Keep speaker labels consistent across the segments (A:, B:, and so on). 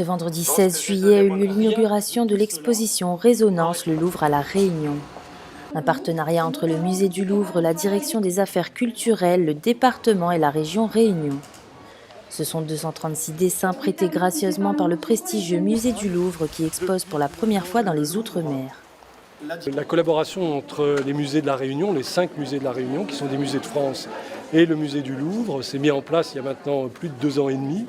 A: Ce vendredi 16 juillet a eu lieu l'inauguration de l'exposition Résonance le Louvre à La Réunion. Un partenariat entre le Musée du Louvre, la Direction des Affaires culturelles, le département et la région Réunion. Ce sont 236 dessins prêtés gracieusement par le prestigieux Musée du Louvre qui expose pour la première fois dans les Outre-mer.
B: La collaboration entre les musées de la Réunion, les 5 musées de la Réunion, qui sont des musées de France, et le musée du Louvre, s'est mis en place il y a maintenant plus de 2 ans et demi.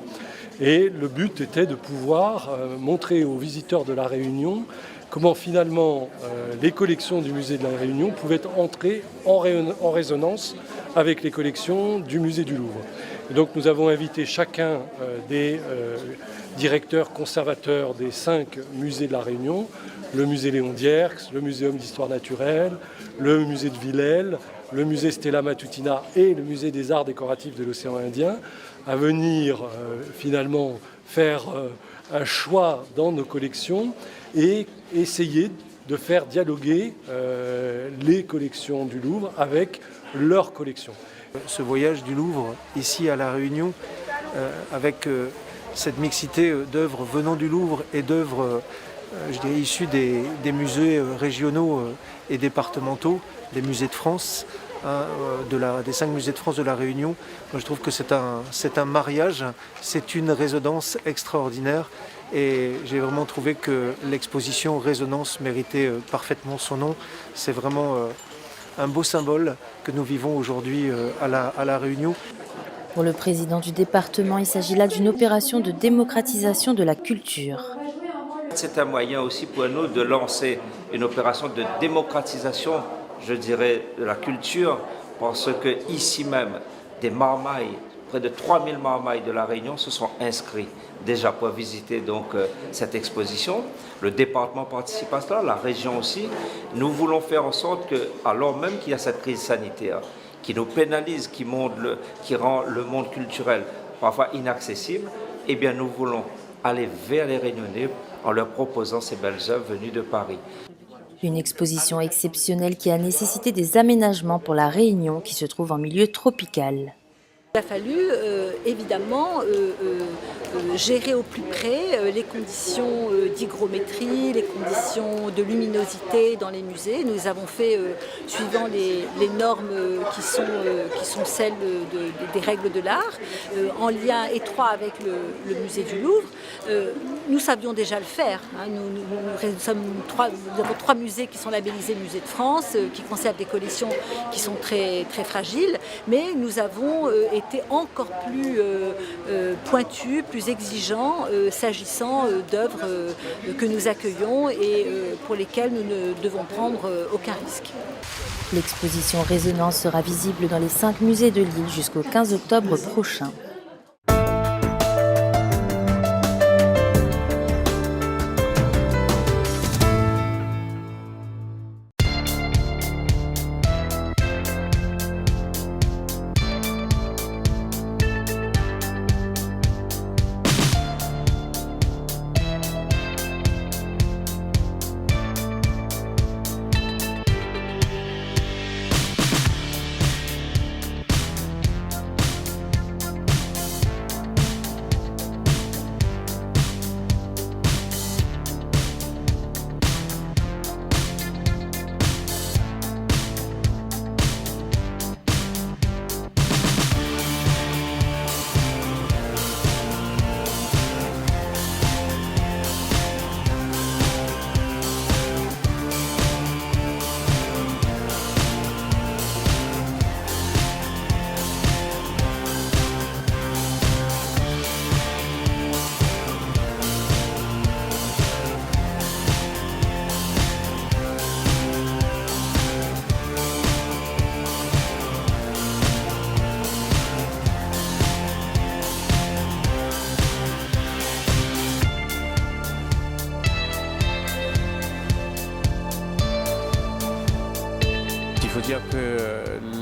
B: Et le but était de pouvoir montrer aux visiteurs de la Réunion comment finalement les collections du musée de la Réunion pouvaient entrer en résonance avec les collections du musée du Louvre. Et donc nous avons invité chacun des directeurs conservateurs des 5 musées de la Réunion, le musée Léon Dierks, le muséum d'histoire naturelle, le musée de Villèle, le musée Stella Matutina et le musée des arts décoratifs de l'océan Indien, à venir finalement faire un choix dans nos collections et essayer de faire dialoguer les collections du Louvre avec leurs collections.
C: Ce voyage du Louvre ici à La Réunion, avec cette mixité d'œuvres venant du Louvre et d'œuvres je dirais issues des musées régionaux et départementaux, des musées de France, des 5 musées de France de La Réunion. Moi, je trouve que c'est un mariage, c'est une résonance extraordinaire et j'ai vraiment trouvé que l'exposition Résonance méritait parfaitement son nom. C'est vraiment un beau symbole que nous vivons aujourd'hui à la Réunion.
A: Pour le président du département, il s'agit là d'une opération de démocratisation de la culture.
D: C'est un moyen aussi pour nous de lancer une opération de démocratisation, je dirais, de la culture, parce que ici même, des marmailles, près de 3000 marmailles de la Réunion se sont inscrits déjà pour visiter donc cette exposition. Le département participe à cela, la région aussi. Nous voulons faire en sorte que, alors même qu'il y a cette crise sanitaire, qui nous pénalise, qui rend le monde culturel parfois inaccessible, eh bien nous voulons aller vers les Réunionnais en leur proposant ces belles œuvres venues de Paris.
A: Une exposition exceptionnelle qui a nécessité des aménagements pour la Réunion qui se trouve en milieu tropical.
E: Il a fallu évidemment gérer au plus près les conditions d'hygrométrie, les conditions de luminosité dans les musées. Nous avons fait suivant les normes qui sont celles des règles de l'art, en lien étroit avec le musée du Louvre. Nous savions déjà le faire. Hein. Nous avons 3 musées qui sont labellisés Musée de France, qui conservent des collections qui sont très, très fragiles, mais nous avons été encore plus pointus, plus exigeants s'agissant d'œuvres que nous accueillons et pour lesquelles nous ne devons prendre aucun risque.
A: L'exposition Résonance sera visible dans les 5 musées de l'île jusqu'au 15 octobre prochain.
F: Il faut dire que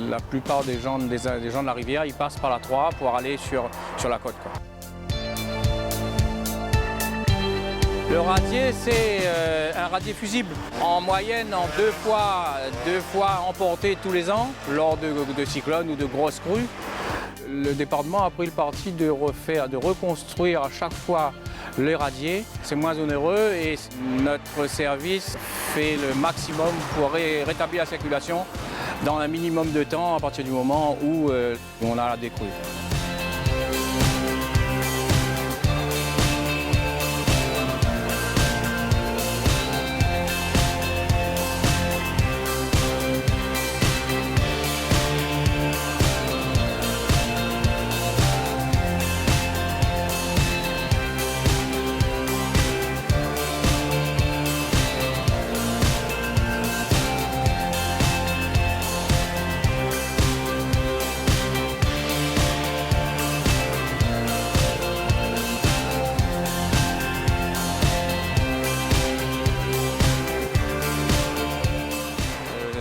F: la plupart des gens de la rivière, ils passent par la 3 pour aller sur la côte, quoi. Le radier, c'est un radier fusible. En moyenne, en deux fois emporté tous les ans, lors de cyclones ou de grosses crues. Le département a pris le parti de reconstruire à chaque fois les radiers, c'est moins onéreux et notre service fait le maximum pour rétablir la circulation dans un minimum de temps à partir du moment où on a la décrue.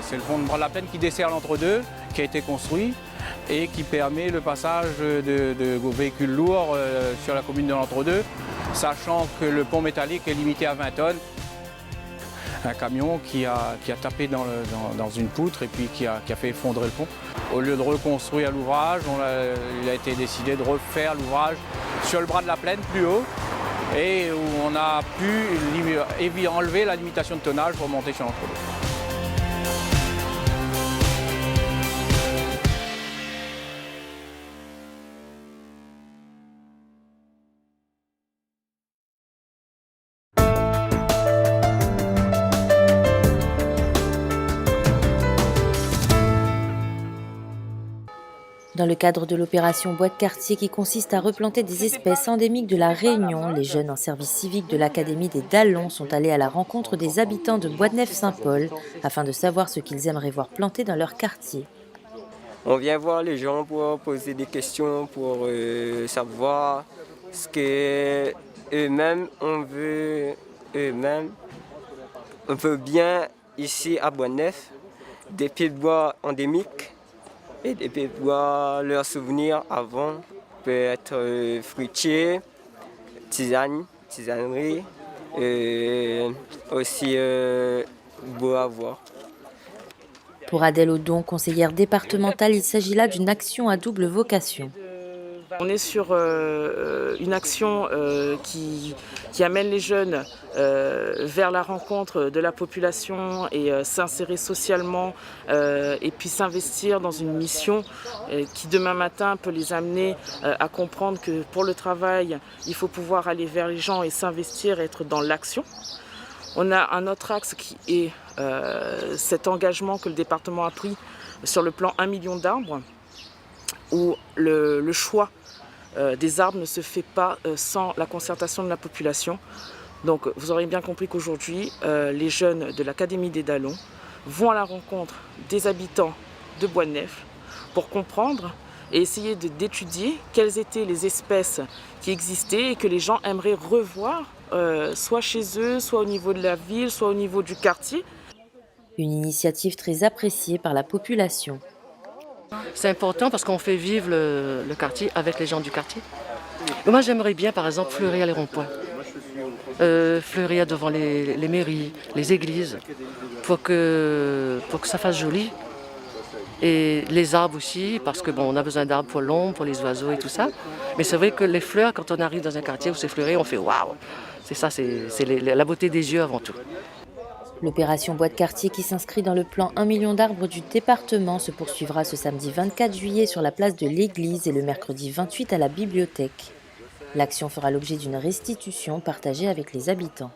F: C'est le pont de Bras-de-la-Plaine qui dessert l'entre-deux, qui a été construit et qui permet le passage de véhicules lourds sur la commune de l'entre-deux, sachant que le pont métallique est limité à 20 tonnes. Un camion qui a tapé dans une poutre et puis qui a fait effondrer le pont. Au lieu de reconstruire l'ouvrage, il a été décidé de refaire l'ouvrage sur le bras de la Plaine plus haut et où on a pu enlever la limitation de tonnage pour monter sur l'entre-deux.
A: Dans le cadre de l'opération Bois de quartier qui consiste à replanter des espèces endémiques de la Réunion, les jeunes en service civique de l'Académie des Dallons sont allés à la rencontre des habitants de Bois-de-Neuf-Saint-Paul afin de savoir ce qu'ils aimeraient voir planter dans leur quartier.
G: On vient voir les gens pour poser des questions, pour savoir ce qu'eux-mêmes on veut On veut bien ici à Bois-de-Neuf des pieds de bois endémiques et des pieds de bois, leurs souvenirs avant peut être fruitier, tisanerie, aussi beau à voir.
A: Pour Adèle Audon, conseillère départementale, il s'agit là d'une action à double vocation.
H: On est sur une action qui amène les jeunes vers la rencontre de la population et s'insérer socialement et puis s'investir dans une mission qui demain matin peut les amener à comprendre que pour le travail, il faut pouvoir aller vers les gens et s'investir, être dans l'action. On a un autre axe qui est cet engagement que le département a pris sur le plan 1 million d'arbres, où le choix des arbres ne se fait pas sans la concertation de la population. Donc vous aurez bien compris qu'aujourd'hui, les jeunes de l'Académie des Dallons vont à la rencontre des habitants de Bois-de-Neuf pour comprendre et essayer d'étudier quelles étaient les espèces qui existaient et que les gens aimeraient revoir, soit chez eux, soit au niveau de la ville, soit au niveau du quartier.
A: Une initiative très appréciée par la population.
I: C'est important parce qu'on fait vivre le quartier avec les gens du quartier. Et moi j'aimerais bien par exemple fleurir les ronds-points, fleurir devant les mairies, les églises, pour que ça fasse joli. Et les arbres aussi, parce que bon, on a besoin d'arbres pour l'ombre, pour les oiseaux et tout ça. Mais c'est vrai que les fleurs, quand on arrive dans un quartier où c'est fleuri, on fait waouh. C'est ça, c'est la beauté des yeux avant tout.
A: L'opération Bois de quartier qui s'inscrit dans le plan 1 million d'arbres du département se poursuivra ce samedi 24 juillet sur la place de l'église et le mercredi 28 à la bibliothèque. L'action fera l'objet d'une restitution partagée avec les habitants.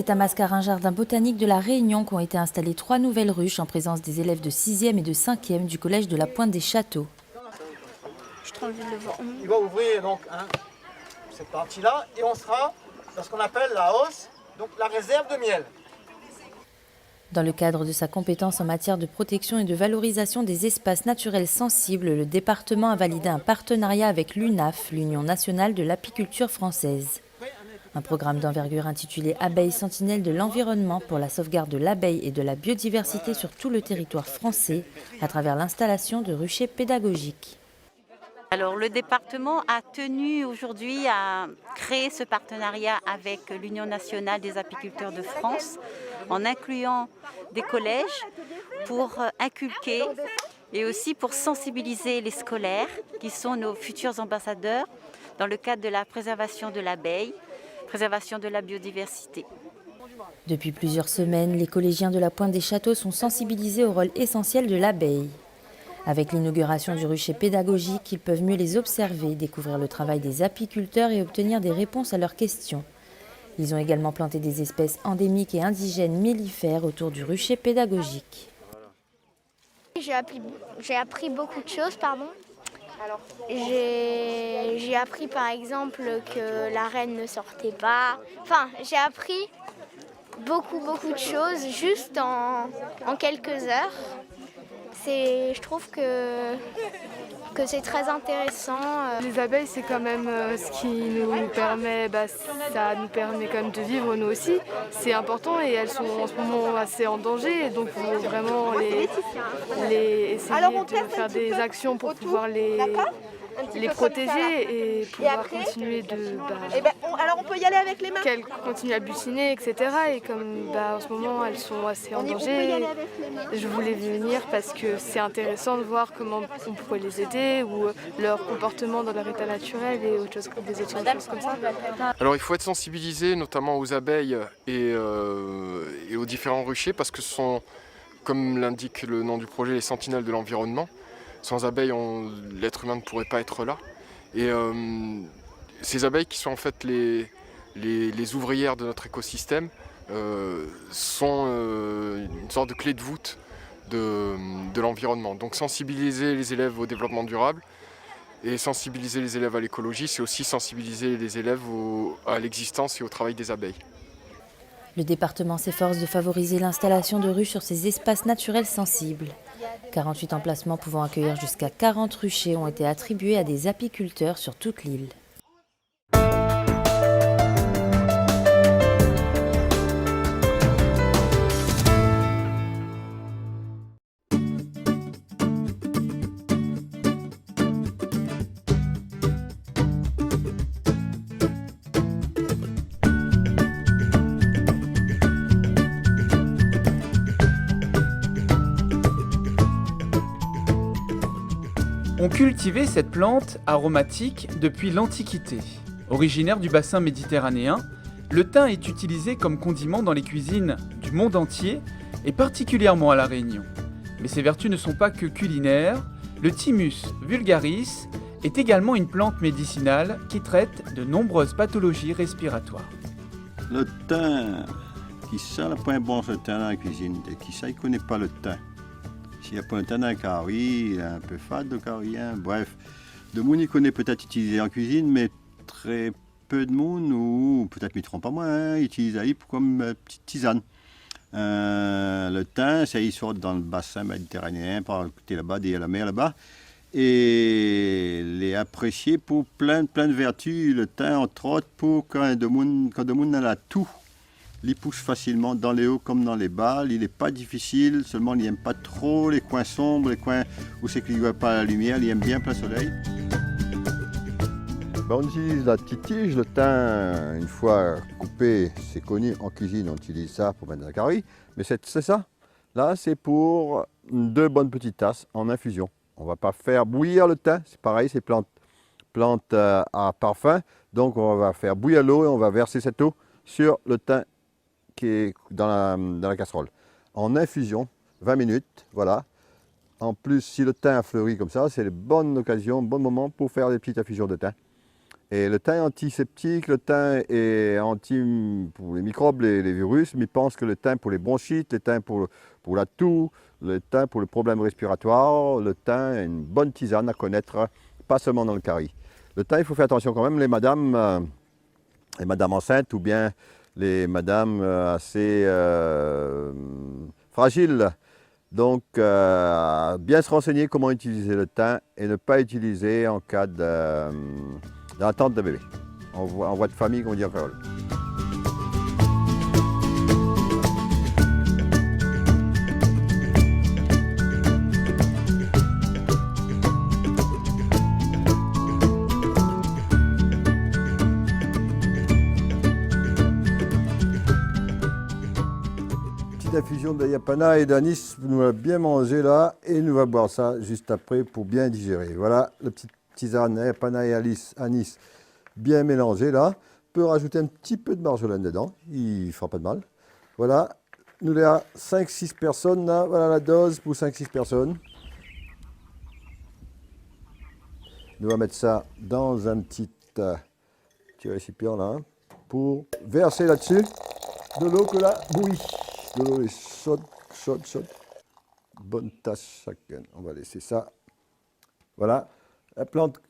A: C'est à Mascarin, jardin botanique de la Réunion qu'ont été installées 3 nouvelles ruches en présence des élèves de 6e et de 5e du collège de la Pointe des Châteaux.
J: Je trouve le vent.
K: Il va ouvrir donc cette partie-là et on sera dans ce qu'on appelle la hausse, donc la réserve de miel.
A: Dans le cadre de sa compétence en matière de protection et de valorisation des espaces naturels sensibles, le département a validé un partenariat avec l'UNAF, l'Union nationale de l'apiculture française. Un programme d'envergure intitulé Abeilles sentinelles de l'environnement pour la sauvegarde de l'abeille et de la biodiversité sur tout le territoire français à travers l'installation de ruchers pédagogiques.
L: Alors le département a tenu aujourd'hui à créer ce partenariat avec l'Union nationale des apiculteurs de France en incluant des collèges pour inculquer et aussi pour sensibiliser les scolaires qui sont nos futurs ambassadeurs dans le cadre de la préservation de l'abeille, préservation de la biodiversité.
A: Depuis plusieurs semaines, les collégiens de la Pointe des Châteaux sont sensibilisés au rôle essentiel de l'abeille. Avec l'inauguration du rucher pédagogique, ils peuvent mieux les observer, découvrir le travail des apiculteurs et obtenir des réponses à leurs questions. Ils ont également planté des espèces endémiques et indigènes mellifères autour du rucher pédagogique.
J: J'ai appris beaucoup de choses, J'ai appris par exemple que la reine ne sortait pas. Enfin, j'ai appris beaucoup de choses juste en quelques heures. Je trouve que c'est très intéressant.
M: Les abeilles, c'est quand même ce qui nous permet, ça nous permet quand même de vivre nous aussi. C'est important et elles sont en ce moment assez en danger. Donc il faut vraiment essayer de faire des actions pour pouvoir les protéger et pouvoir continuer
N: alors on peut y aller avec les mains.
M: Qu'elles continuent à butiner, etc. Et comme en ce moment elles sont assez en danger, je voulais venir parce que c'est intéressant de voir comment on pourrait les aider ou leur comportement dans leur état naturel et des autres choses comme ça.
O: Alors il faut être sensibilisé notamment aux abeilles et aux différents ruchers parce que ce sont, comme l'indique le nom du projet, les sentinelles de l'environnement. Sans abeilles, l'être humain ne pourrait pas être là. Et ces abeilles qui sont en fait les ouvrières de notre écosystème sont une sorte de clé de voûte de l'environnement. Donc sensibiliser les élèves au développement durable et sensibiliser les élèves à l'écologie, c'est aussi sensibiliser les élèves à l'existence et au travail des abeilles.
A: Le département s'efforce de favoriser l'installation de ruches sur ces espaces naturels sensibles. 48 emplacements pouvant accueillir jusqu'à 40 ruchers ont été attribués à des apiculteurs sur toute l'île.
P: On cultivait cette plante aromatique depuis l'Antiquité. Originaire du bassin méditerranéen, le thym est utilisé comme condiment dans les cuisines du monde entier et particulièrement à La Réunion. Mais ses vertus ne sont pas que culinaires. Le Thymus vulgaris est également une plante médicinale qui traite de nombreuses pathologies respiratoires.
Q: Le thym, qui ça le point bon ce thym dans la cuisine, qui ça il connaît pas le thym. S'il n'y a pas un thym d'un curry, il est un peu fade le curry, hein. Bref, de monde il connaît peut-être utiliser en cuisine, mais très peu de monde, ou peut-être ne pas moi, hein, utilise ça comme petite tisane. Le thym, ça il sort dans le bassin méditerranéen, par le côté là-bas, derrière la mer là-bas, et les apprécier pour plein de vertus. Le thym, entre autres, pour quand de monde a la toux. Il pousse facilement dans les hauts comme dans les bas. Il n'est pas difficile, seulement il n'aime pas trop les coins sombres, les coins où c'est qu'il ne voit pas la lumière. Il aime bien plein soleil.
R: On utilise la petite tige, le thym, une fois coupé, c'est connu en cuisine, on utilise ça pour mettre dans la curry. Mais c'est ça. Là, c'est pour 2 bonnes petites tasses en infusion. On ne va pas faire bouillir le thym, c'est pareil, c'est plante à parfum. Donc on va faire bouillir l'eau et on va verser cette eau sur le thym qui est dans la casserole. En infusion, 20 minutes, voilà. En plus, si le thym a fleuri comme ça, c'est une bonne occasion, un bon moment pour faire des petites infusions de thym. Et le thym est antiseptique, le thym est anti pour les microbes, les virus, mais ils pensent que le thym pour les bronchites, le thym pour la toux, le thym pour le problème respiratoire, le thym est une bonne tisane à connaître, pas seulement dans le Carie. Le thym, il faut faire attention quand même, les madames enceintes ou bien les madames assez fragiles. Donc, bien se renseigner comment utiliser le thym et ne pas utiliser en cas d'attente de bébé. En voie de famille, comme on dit en créole. Infusion de yapana et d'anis, nous va bien manger là et nous va boire ça juste après pour bien digérer. Voilà, le petit tisane yapana et anis bien mélangé là. On peut rajouter un petit peu de marjolaine dedans, il ne fera pas de mal. Voilà, nous avons 5-6 personnes là, voilà la dose pour 5-6 personnes. Nous allons mettre ça dans un petit récipient là pour verser là-dessus de l'eau que la bouillie. De l'eau est chaude. Bonne tasse chacun. On va laisser ça. Voilà. La plante,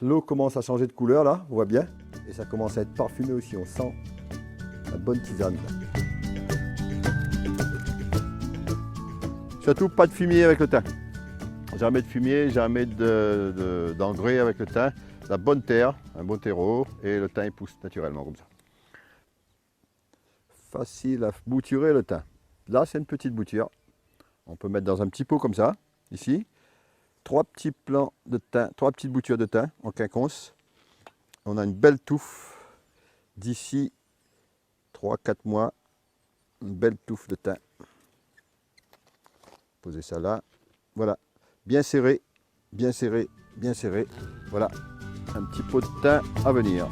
R: l'eau commence à changer de couleur là, on voit bien. Et ça commence à être parfumé aussi, on sent la bonne tisane. Surtout pas de fumier avec le thym. Jamais de fumier, jamais d'engrais avec le thym. La bonne terre, un bon terreau et le thym il pousse naturellement comme ça. Facile à bouturer le thym. Là, c'est une petite bouture. On peut mettre dans un petit pot comme ça, ici. 3 petits plants de thym, 3 petites boutures de thym en quinconce. On a une belle touffe d'ici 3-4 mois. Une belle touffe de thym. Posez ça là. Voilà. Bien serré, bien serré, bien serré. Voilà. Un petit pot de thym à venir.